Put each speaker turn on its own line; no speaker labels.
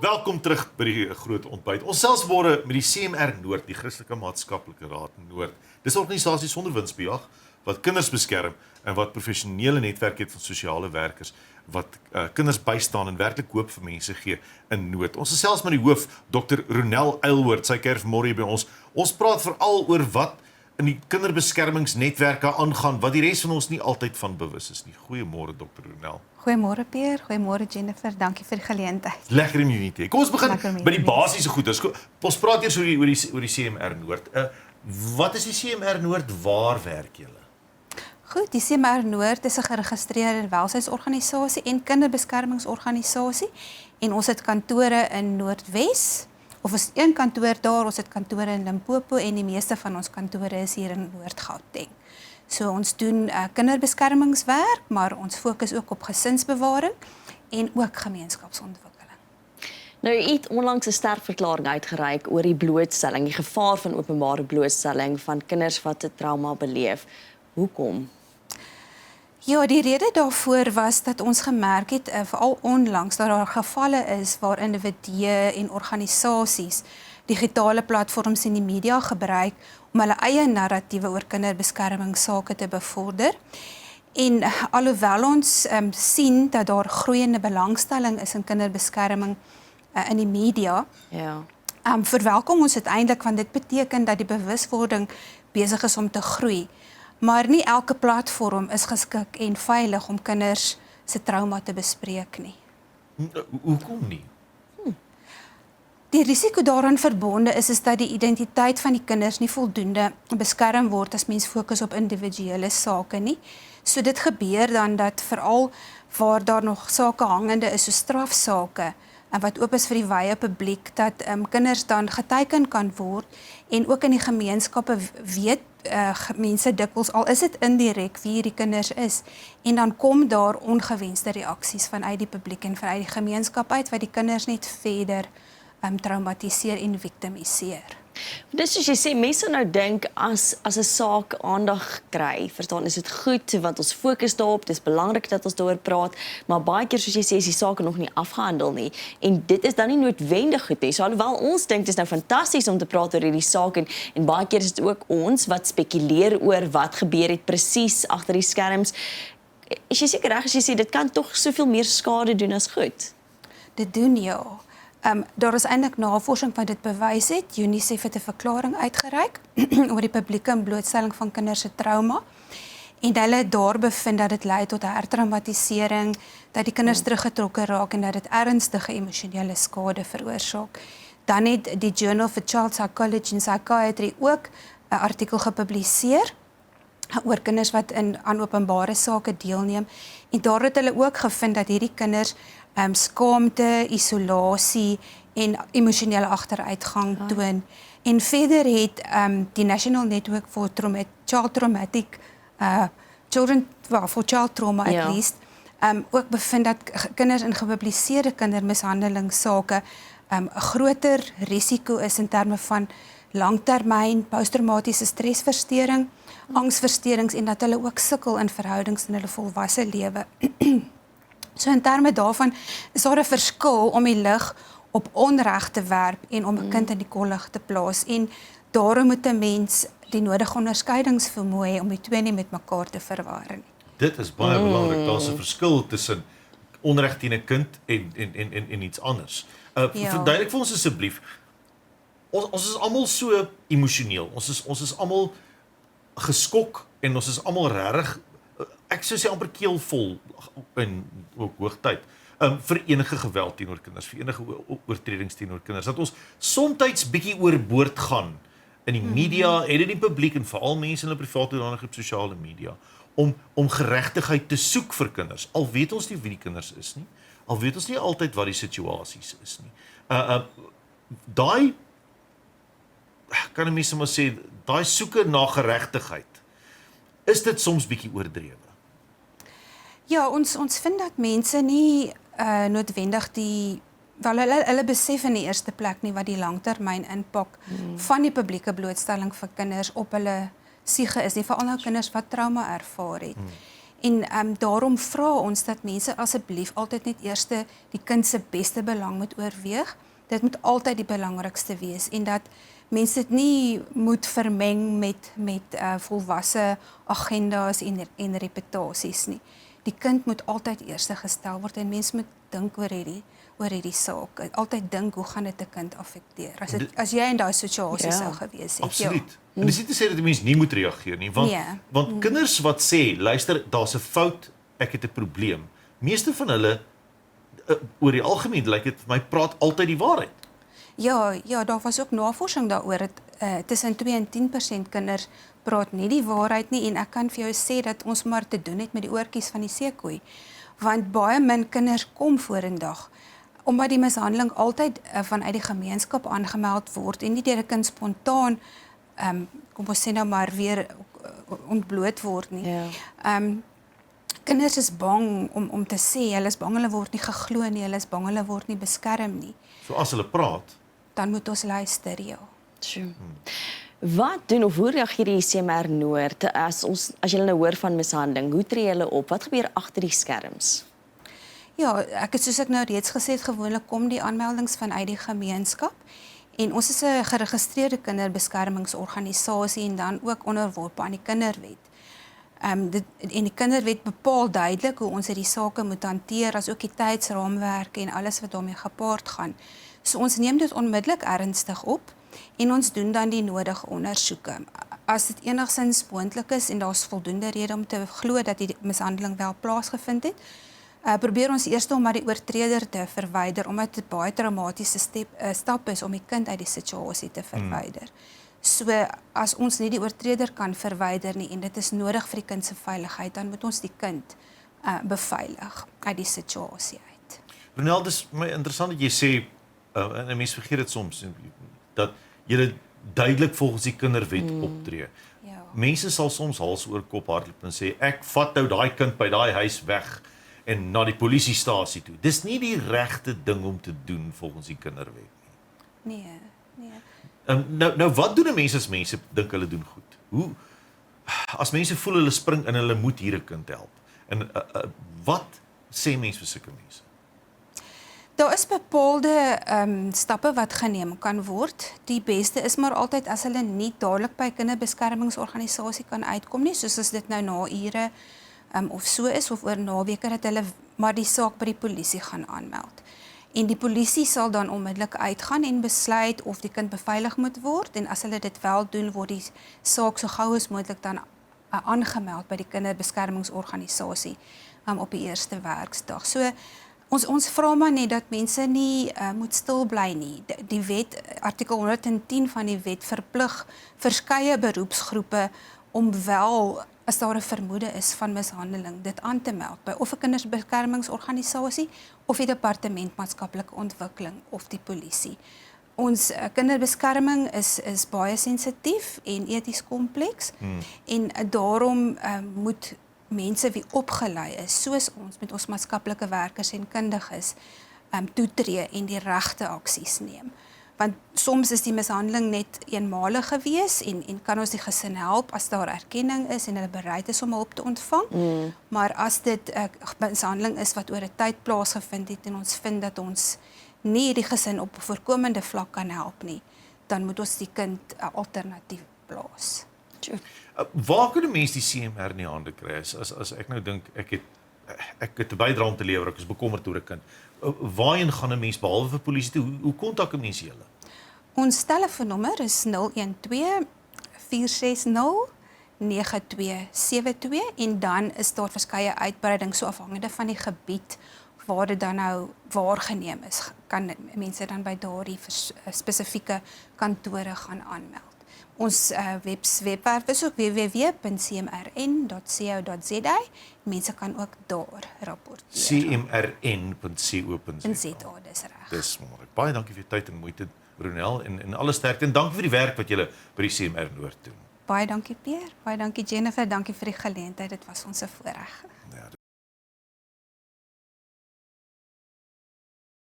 Welkom terug by die groot ontbyt. Ons selfs môre met die CMR Noord, die Christelike Maatskaplike Raad Noord. Dis 'n organisasie sonder winsbejag wat kinders beskerm en wat professionele netwerk het van sosiale werkers wat kinders bystaan en werklik hoop vir mense gee in nood. Ons is selfs met die hoof, Dr. Ronel Eilwoord, sy kerf môre by ons. Ons praat veral oor wat in die kinderbeskermingsnetwerke aangaan, wat die res van ons nie altyd van bewus is nie. Goeiemôre Dr. Ronel.
Goeiemôre Pierre, goeiemôre Jennifer, dankie vir die geleentheid.
Lekker om jou te hê. Kom ons begin by die basiese goeders. Ons praat eers oor die CMR Noord. Wat is die CMR Noord? Waar werk julle?
Goed, die CMR Noord is 'n geregistreerde welsynsorganisasie en kinderbeskermingsorganisasie en ons het kantore in Noordwes. Of is een kantoor daar, ons het kantore in Limpopo en die meeste van ons kantore is hier in Noord-Gauteng. So ons doen kinderbeskermingswerk, maar ons fokus ook op gesinsbewaring en ook gemeenskapsontwikkeling.
Nou, u het onlangs 'n sterk verklaring uitgereik oor die blootstelling, die gevaar van openbare blootstelling van kinders wat 'n trauma beleef. Hoekom?
Ja, die rede daarvoor was dat ons gemerk het, veral onlangs, dat daar gevalle is waar individue en organisasies digitale platforms en die media gebruik om hulle eie narratiewe oor kinderbeskermingssake te bevorder. En alhoewel ons sien dat daar groeiende belangstelling is in kinderbeskerming in die media,
Ja.
verwelkom ons uiteindelik, want dit beteken dat die bewuswording besig is om te groei. Maar nie elke platform is geskik en veilig om kinders se trauma te bespreek nie.
Hoekom nie?
Die risiko daaraan verbonde is dat die identiteit van die kinders nie voldoende beskerm word as mens fokus op individuele sake nie. So dit gebeur dan dat veral waar daar nog sake hangende is, so strafsake, wat oop is vir die wye publiek, dat kinders dan geteken kan word en ook in die gemeenskappe weet mense dikwels, al is dit indirek wie hierdie kinders is, en dan kom daar ongewenste reaksies vanuit die publiek en vanuit die gemeenskap uit, wat die kinders net verder traumatiseer en victimiseer.
Dis soos jy sê, mense nou dink as 'n saak aandag kry, verstaan, is dit goed, want ons fokus daarop, dis belangrik dat ons daaroor praat, maar baie keer soos jy sê, is die saak nog nie afgehandel nie, en dit is dan nie noodwendig goed nie. So alhoewel ons dink, dis nou fantasties om te praat oor hierdie saak, en baie keer is dit ook ons wat spekuleer oor wat gebeur het presies agter die skerms, is jy seker reg as jy sê, dit kan tog soveel meer skade doen as goed?
Dit doen, ja. Daar is eintlik navorsing wat dit bewys het. UNICEF het 'n verklaring uitgereik oor die publieke blootstelling van kinders se trauma. En hulle het daar bevind dat dit lei tot hertraumatisering, dat die kinders teruggetrokke raak en dat dit ernstige emosionele skade veroorsaak. Dan het die Journal for Child Psychology and Psychiatry ook 'n artikel gepubliseer oor kinders wat aan openbare sake deelneem. En daar het hulle ook gevind dat hierdie kinders skaamte, isolasie en emosionele agteruitgang toon. En verder het die National Network for Child Traumatic for Child Trauma at least ook bevind dat kinders in gepubliseerde kindermishandelingssake 'n groter risiko is in terme van langtermyn posttraumatiese stresversteuring, angsversteurings en dat hulle ook sukkel in verhoudings in hulle volwasse lewe. So in terme daarvan is daar 'n verskil om die lig op onreg te werp en om 'n kind in die kollig te plaas. En daarom moet 'n mens die nodige onderskeidingsvermoë hê om die twee nie met mekaar te verwar nie.
Dit is baie belangrik. Daar's 'n verskil tussen onreg teen 'n kind en iets anders. Verduidelik vir ons asseblief. Ons is almal so emosioneel. Ons is almal geskok en ons is almal regtig, ek sou sê amper keelvol in hoogtyd vir enige geweld teenoor kinders, vir enige oortredings teenoor kinders, dat ons soms bietjie oorboord gaan in die media en in die publiek en veral mense in hulle private danige op sosiale media om geregtigheid te soek vir kinders. Al weet ons nie wie die kinders is nie, al weet ons nie altyd wat die situasies is nie. Daai kan 'n mens sommer sê, daai soeke na geregtigheid, is dit soms bietjie oordrewe?
Ja, ons vind dat mense nie noodwendig hulle besef in die eerste plek nie wat die langtermyn impak van die publieke blootstelling vir kinders op hulle siege is nie, veral nou kinders wat trauma ervaar het. En daarom vra ons dat mense asseblief altyd net eers die kind se beste belang moet oorweeg. Dit moet altyd die belangrikste wees en dat mense dit nie moet vermeng met volwasse agendas en reputasies nie. Die kind moet altyd eerste gestel word en mense moet dink oor hierdie saak. Altyd dink hoe gaan dit 'n kind affekteer as jy in daai situasie sou gewees het.
Absoluut. En dis nie te sê dat die mens nie moet reageer nie, want kinders wat sê, luister, daar's 'n fout, ek het 'n probleem. Meeste van hulle oor die algemeen lyk dit vir my praat altyd die waarheid.
Ja, daar was ook navorsing daaroor dat tussen 2 en 10% kinders praat nie die waarheid nie en ek kan vir jou sê dat ons maar te doen het met die oortjies van die seekoei. Want baie min kinders kom vorendag omdat die mishandeling altyd vanuit die gemeenskap aangemeld word en nie deur 'n kind spontaan kom ons sê nou maar weer ontbloot word nie.
Ja.
Kinders is bang om te sê, hulle is bang hulle word nie geglo nie, hulle is bang hulle word nie beskerm nie.
So as hulle praat,
Dan moet ons luister, ja.
Wat doen of hoe reageer die CMR Noord as julle nou hoor van mishandeling? Hoe tree julle op? Wat gebeur agter die skerms?
Ja, soos ek nou reeds gesê het, gewoonlik kom die aanmeldings vanuit die gemeenskap en ons is 'n geregistreerde kinderbeskermingsorganisasie en dan ook onderworpe aan die kinderwet. En die kinderwet bepaal duidelik hoe ons hierdie sake moet hanteer, as ook die tydsraamwerke en alles wat daarmee gepaard gaan. So ons neem dit onmiddellik ernstig op en ons doen dan die nodige ondersoeke. As dit enigstens moontlik is en daar's voldoende rede om te glo dat die mishandeling wel plaasgevind het, probeer ons eers om maar die oortreder te verwyder, omdat dit baie traumatiese stap is om die kind uit die situasie te verwyder. So as ons nie die oortreder kan verwyder nie en dit is nodig vir die kind se veiligheid, dan moet ons die kind beveilig uit die situasie uit.
Ronel, dis my interessant dat jy sê, en mense vergeet dit soms, dat jy duidelik volgens die kinderwet optree.
Ja.
Mense sal soms hals oor kop hardloop en sê, ek vat nou daai kind by daai huis weg en na die polisiestasie toe. Dis nie die regte ding om te doen volgens die kinderwet nie.
Nee.
Nou wat doen mense as mense dink hulle doen goed? Hoe as mense voel hulle spring in, hulle moet hier 'n kind help. En wat sê mense vir sulke mense?
Daar is bepaalde stappe wat geneem kan word. Die beste is maar altyd as hulle nie dadelik by 'n kinderbeskermingsorganisasie kan uitkom nie, soos as dit nou na ure of so is of oor naweke, dat hulle maar die saak by die polisie gaan aanmeld. En die polisie sal dan onmiddellik uitgaan en besluit of die kind beveilig moet word en as hulle dit wel doen, word die saak so gou as moontlik dan aangemeld by die kinderbeskermingsorganisasie op die eerste werksdag. So ons vra maar net dat mense nie moet stil bly nie. Die wet, artikel 110 van die wet verplig verskeie beroepsgroepe om wel, as daar 'n vermoede is van mishandeling, dit aan te meld by of 'n kinderbeskermingsorganisasie of die departement maatskaplike ontwikkeling of die polisie. Ons kinderbeskerming is baie sensitief en eties kompleks en daarom moet mense wie opgelei is, soos ons met ons maatskaplike werkers en kundiges, toetree en die regte aksies neem. Want soms is die mishandeling net eenmalig gewees en kan ons die gesin help as daar erkenning is en hulle bereid is om hulp te ontvang. Maar as dit 'n mishandeling is wat oor 'n tyd plaasgevind het en ons vind dat ons nie die gesin op 'n voorkomende vlak kan help nie, dan moet ons die kind 'n alternatief plaas.
Waar kan 'n mens die CMR in die hande kry? As ek nou dink ek het 'n bydrae om te lewer, ek is bekommerd oor 'n kind. Waarheen gaan 'n mens behalwe vir polisie toe? Hoe kontak 'n mens julle?
Ons telefoonnommer is 012 460 9272 en dan is daar verskeie uitbreidings so afhangende van die gebied waar dit dan nou waargeneem is. Kan mense dan by daardie spesifieke kantore gaan aanmeld. Ons webwerf is ook www.cmrn.co.za. Mense kan ook daar rapporteer.
cmrn.co.za.
Dis reg.
Dis maar. Baie dankie vir jou tyd en moeite, Ronel, en alle sterkte en dankie vir die werk wat julle by die CMR Noord doen.
Baie dankie Pierre, baie dankie Jennifer, dankie vir die geleentheid. Dit was ons 'n voorreg.